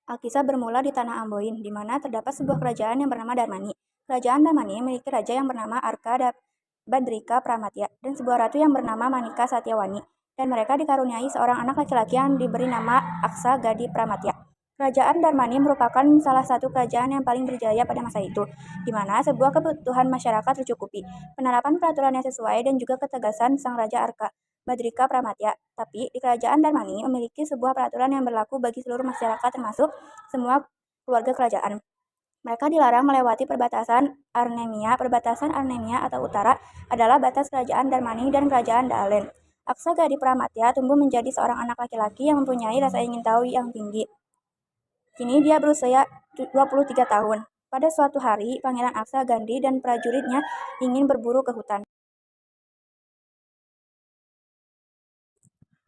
Alkisah bermula di tanah Amboin, di mana terdapat sebuah kerajaan yang bernama Darmani. Kerajaan Darmani memiliki raja yang bernama Arka Badrika Pramatya dan sebuah ratu yang bernama Manika Satyawani. Dan mereka dikaruniai seorang anak laki-laki yang diberi nama Aksa Gadi Pramatya. Kerajaan Darmani merupakan salah satu kerajaan yang paling berjaya pada masa itu, di mana sebuah kebutuhan masyarakat tercukupi, penerapan peraturan yang sesuai, dan juga ketegasan sang Raja Arka Badrika Pramatya. Tapi di kerajaan Darmani memiliki sebuah peraturan yang berlaku bagi seluruh masyarakat termasuk semua keluarga kerajaan. Mereka dilarang melewati perbatasan Armenia. Perbatasan Armenia atau utara adalah batas kerajaan Darmani dan kerajaan Dalen. Aksa Gadi Pramatya tumbuh menjadi seorang anak laki-laki yang mempunyai rasa ingin tahu yang tinggi. Kini dia berusia 23 tahun. Pada suatu hari, Pangeran Aksa Gandhi dan prajuritnya ingin berburu ke hutan.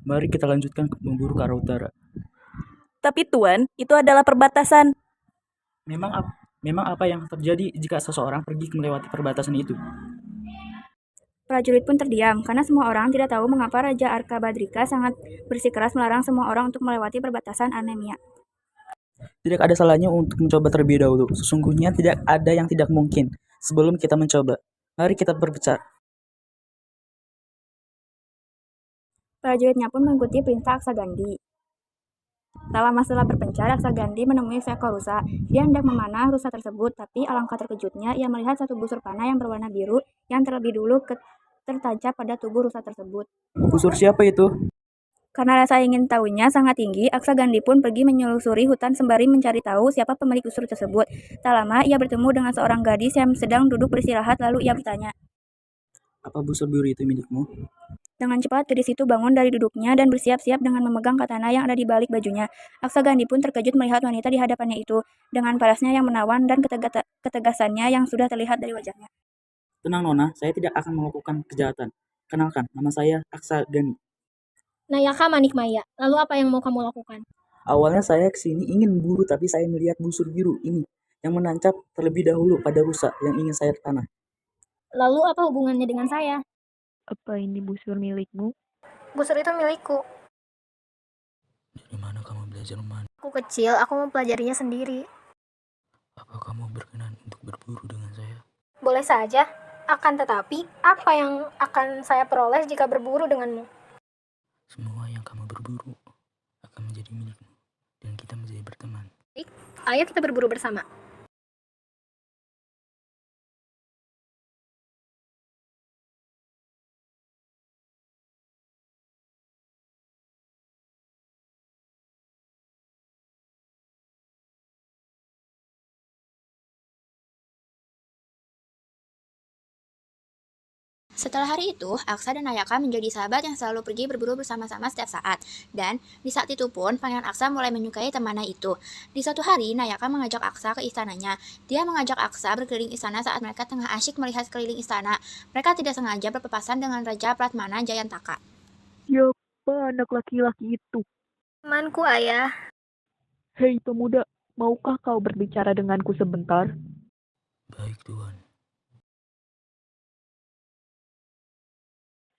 Mari kita lanjutkan memburu ke arah utara. Tapi Tuan, itu adalah perbatasan. Memang apa yang terjadi jika seseorang pergi melewati perbatasan itu? Prajurit pun terdiam, karena semua orang tidak tahu mengapa Raja Arka Badrika sangat bersikeras melarang semua orang untuk melewati perbatasan Armenia. Tidak ada salahnya untuk mencoba terlebih dahulu. Sesungguhnya tidak ada yang tidak mungkin sebelum kita mencoba. Mari kita berbicara. Prajuritnya pun mengikuti perintah Aksa Gandhi. Tak lama setelah berpencar, Aksa Gandhi menemui seekor rusa. Dia hendak memanah rusa tersebut, tapi alangkah terkejutnya ia melihat satu busur panah yang berwarna biru yang terlebih dulu tertancap pada tubuh rusa tersebut. Busur siapa itu? Karena rasa ingin tahunya sangat tinggi, Aksa Gandhi pun pergi menyelusuri hutan sembari mencari tahu siapa pemilik busur tersebut. Tak lama, ia bertemu dengan seorang gadis yang sedang duduk beristirahat, lalu ia bertanya, "Apa busur biru itu milikmu?" Dengan cepat, gadis itu bangun dari duduknya dan bersiap-siap dengan memegang katana yang ada di balik bajunya. Aksa Gandhi pun terkejut melihat wanita di hadapannya itu, dengan parasnya yang menawan dan ketegasannya yang sudah terlihat dari wajahnya. Tenang Nona, saya tidak akan melakukan kejahatan. Kenalkan, nama saya Aksa Gani. Nayaka Manikmaya, lalu apa yang mau kamu lakukan? Awalnya saya kesini ingin memburu, tapi saya melihat busur biru ini yang menancap terlebih dahulu pada rusa yang ingin saya panah. Lalu apa hubungannya dengan saya? Apa ini busur milikmu? Busur itu milikku. Dari mana kamu belajar memanah? Aku kecil, aku mempelajarinya sendiri. Apa kamu berkenan untuk berburu dengan saya? Boleh saja, akan tetapi apa yang akan saya peroleh jika berburu denganmu? Semua yang kamu berburu akan menjadi milikmu dan kita menjadi berteman. Baik, ayo kita berburu bersama. Setelah hari itu, Aksa dan Nayaka menjadi sahabat yang selalu pergi berburu bersama-sama setiap saat. Dan di saat itu pun, Pangeran Aksa mulai menyukai temannya itu. Di suatu hari, Nayaka mengajak Aksa ke istananya. Dia mengajak Aksa berkeliling istana saat mereka tengah asyik melihat sekeliling istana. Mereka tidak sengaja berpapasan dengan Raja Pratmana Jayantaka. Siapa anak laki-laki itu? Temanku, ayah. Hei pemuda, maukah kau berbicara denganku sebentar? Baik Tuhan.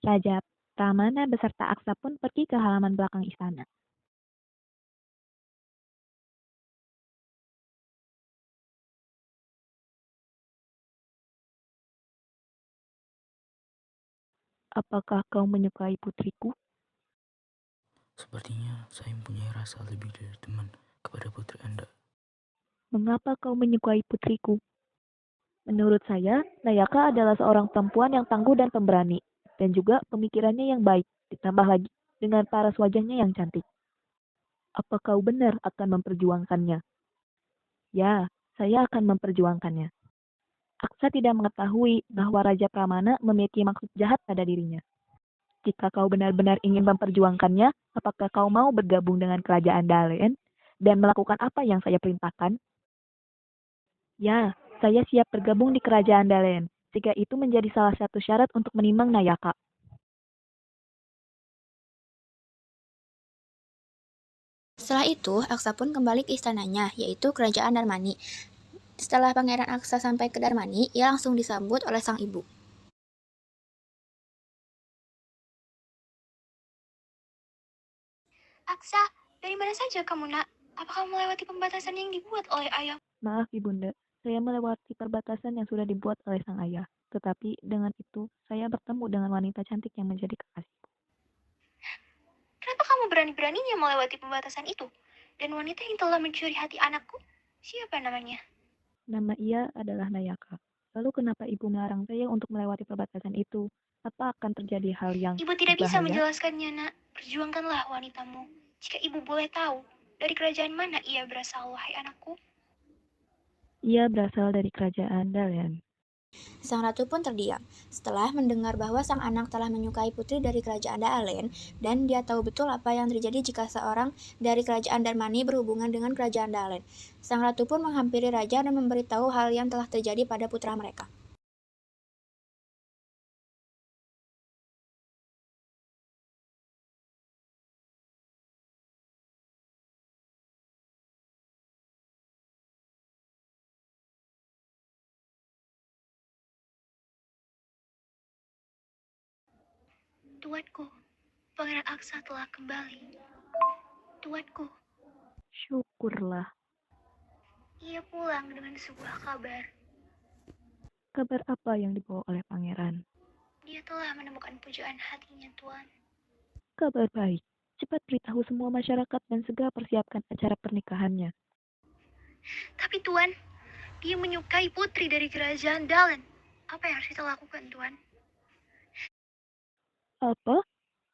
Raja Pramana beserta Aksa pun pergi ke halaman belakang istana. Apakah kau menyukai putriku? Sepertinya saya mempunyai rasa lebih dari teman kepada putri Anda. Mengapa kau menyukai putriku? Menurut saya, Nayaka adalah seorang perempuan yang tangguh dan pemberani, dan juga pemikirannya yang baik, ditambah lagi dengan paras wajahnya yang cantik. Apa kau benar akan memperjuangkannya? Ya, saya akan memperjuangkannya. Aksa tidak mengetahui bahwa Raja Pramana memiliki maksud jahat pada dirinya. Jika kau benar-benar ingin memperjuangkannya, apakah kau mau bergabung dengan kerajaan Dalen dan melakukan apa yang saya perintahkan? Ya, saya siap bergabung di kerajaan Dalen, jika itu menjadi salah satu syarat untuk menimang Nayaka. Setelah itu, Aksa pun kembali ke istananya, yaitu kerajaan Darmani. Setelah Pangeran Aksa sampai ke Darmani, ia langsung disambut oleh sang ibu. Aksa, dari mana saja kamu nak? Apa kamu melewati pembatasan yang dibuat oleh ayah? Maaf Ibunda, saya melewati perbatasan yang sudah dibuat oleh sang ayah. Tetapi dengan itu, saya bertemu dengan wanita cantik yang menjadi kekasihku. Kenapa kamu berani-beraninya melewati pembatasan itu? Dan wanita yang telah mencuri hati anakku, siapa namanya? Nama ia adalah Nayaka. Lalu kenapa ibu melarang saya untuk melewati perbatasan itu? Apa akan terjadi hal yang Ibu tidak bisa berbahaya? menjelaskannya, nak. Perjuangkanlah wanitamu. Jika ibu boleh tahu, dari kerajaan mana ia berasal, wahai anakku? Ia berasal dari kerajaan Dalian. Sang ratu pun terdiam. Setelah mendengar bahwa sang anak telah menyukai putri dari kerajaan Daalen, dan dia tahu betul apa yang terjadi jika seorang dari kerajaan Darmani berhubungan dengan kerajaan Daalen. Sang ratu pun menghampiri raja dan memberitahu hal yang telah terjadi pada putra mereka. Tuanku, Pangeran Aksa telah kembali. Tuanku, Syukurlah. ia pulang dengan sebuah kabar. Kabar apa yang dibawa oleh pangeran? Dia telah menemukan pujaan hatinya, Tuan. Kabar baik. Cepat beritahu semua masyarakat dan segera persiapkan acara pernikahannya. Tapi Tuan, dia menyukai putri dari kerajaan Dalen. Apa yang harus kita lakukan, Tuan? Apa?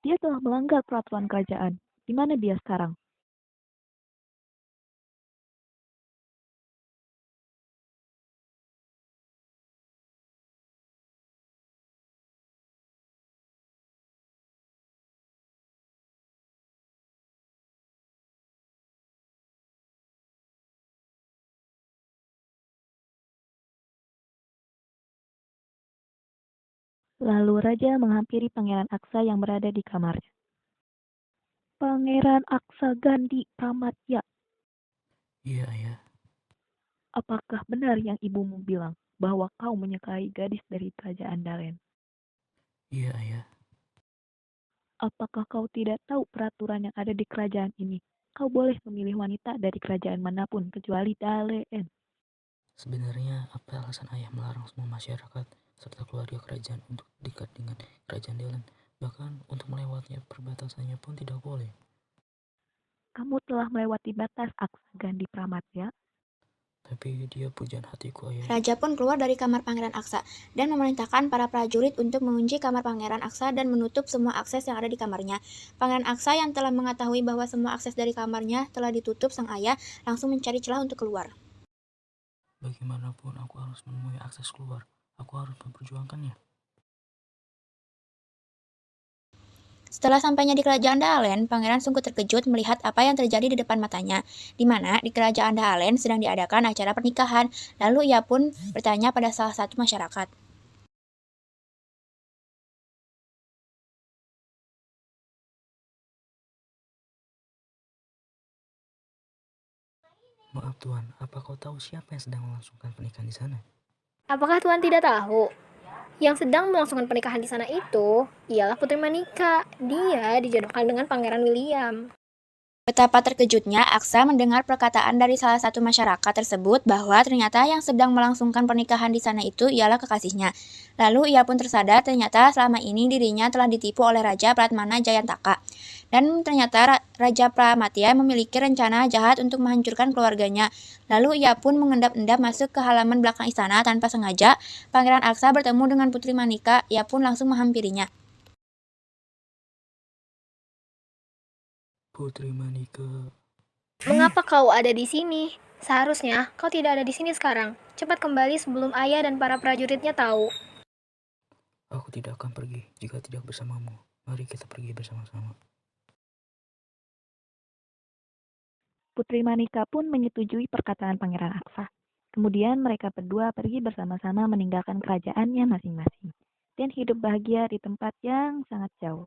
Dia telah melanggar peraturan kerajaan. Di mana dia sekarang? Lalu raja menghampiri Pangeran Aksa yang berada di kamarnya. Pangeran Aksa Gandhi Pramatya, Iya, ayah. apakah benar yang ibumu bilang bahwa kau menyukai gadis dari kerajaan Dalen? Iya, ayah. Apakah kau tidak tahu peraturan yang ada di kerajaan ini? Kau boleh memilih wanita dari kerajaan manapun kecuali Dalen. Sebenarnya apa alasan ayah melarang semua masyarakat serta keluarga kerajaan untuk dekat dengan kerajaan Delen? Bahkan untuk melewati perbatasannya pun tidak boleh. Kamu telah melewati batas Aksa Gandhi Pramatya. Tapi dia pujaan hatiku, ayah. Raja pun keluar dari kamar Pangeran Aksa dan memerintahkan para prajurit untuk mengunci kamar Pangeran Aksa dan menutup semua akses yang ada di kamarnya. Pangeran Aksa yang telah mengetahui bahwa semua akses dari kamarnya telah ditutup sang ayah langsung mencari celah untuk keluar. Bagaimanapun aku harus menemui akses keluar. Aku harus memperjuangkannya. Setelah sampainya di kerajaan Dalen, Pangeran sungguh terkejut melihat apa yang terjadi di depan matanya, di mana di kerajaan Dalen sedang diadakan acara pernikahan. Lalu ia pun bertanya pada salah satu masyarakat. Maaf Tuan, apa kau tahu siapa yang sedang melangsungkan pernikahan di sana? Apakah Tuan tidak tahu? Yang sedang melangsungkan pernikahan di sana itu ialah Putri Manika. Dia dijodohkan dengan Pangeran William. Betapa terkejutnya Aksa mendengar perkataan dari salah satu masyarakat tersebut bahwa ternyata yang sedang melangsungkan pernikahan di sana itu ialah kekasihnya. Lalu ia pun tersadar ternyata selama ini dirinya telah ditipu oleh Raja Pratmana Jayantaka. Dan ternyata Raja Pramatya memiliki rencana jahat untuk menghancurkan keluarganya. Lalu ia pun mengendap-endap masuk ke halaman belakang istana tanpa sengaja. Pangeran Aksa bertemu dengan Putri Manika, ia pun langsung menghampirinya. Putri Manika. Mengapa kau ada di sini? Seharusnya kau tidak ada di sini sekarang. Cepat kembali sebelum ayah dan para prajuritnya tahu. Aku tidak akan pergi jika tidak bersamamu. Mari kita pergi bersama-sama. Putri Manika pun menyetujui perkataan Pangeran Aksa. Kemudian mereka berdua pergi bersama-sama meninggalkan kerajaannya masing-masing dan hidup bahagia di tempat yang sangat jauh.